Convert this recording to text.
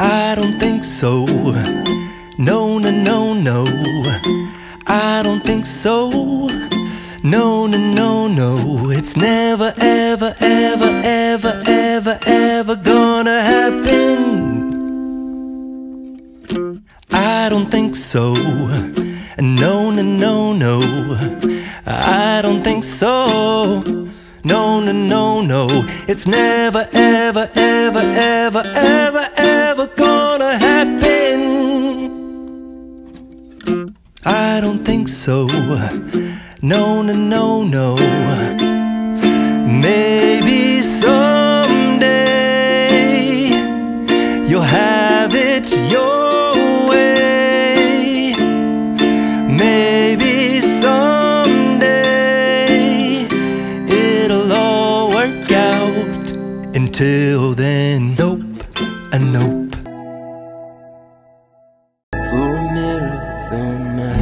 I don't think so. No, no, no, no. I don't think so. No, no, no, no. It's never, ever, ever, ever, ever, ever gonna happen. I don't think so. No, no, no, no. I don't think so. No, no, no, no. It's never, ever, ever, ever, ever, ever gonna happen. I don't think so. No, no, no, no. Maybe someday you'll have it your way. Maybe someday it'll all work out. Until then, nope, a nope. For a marathon man,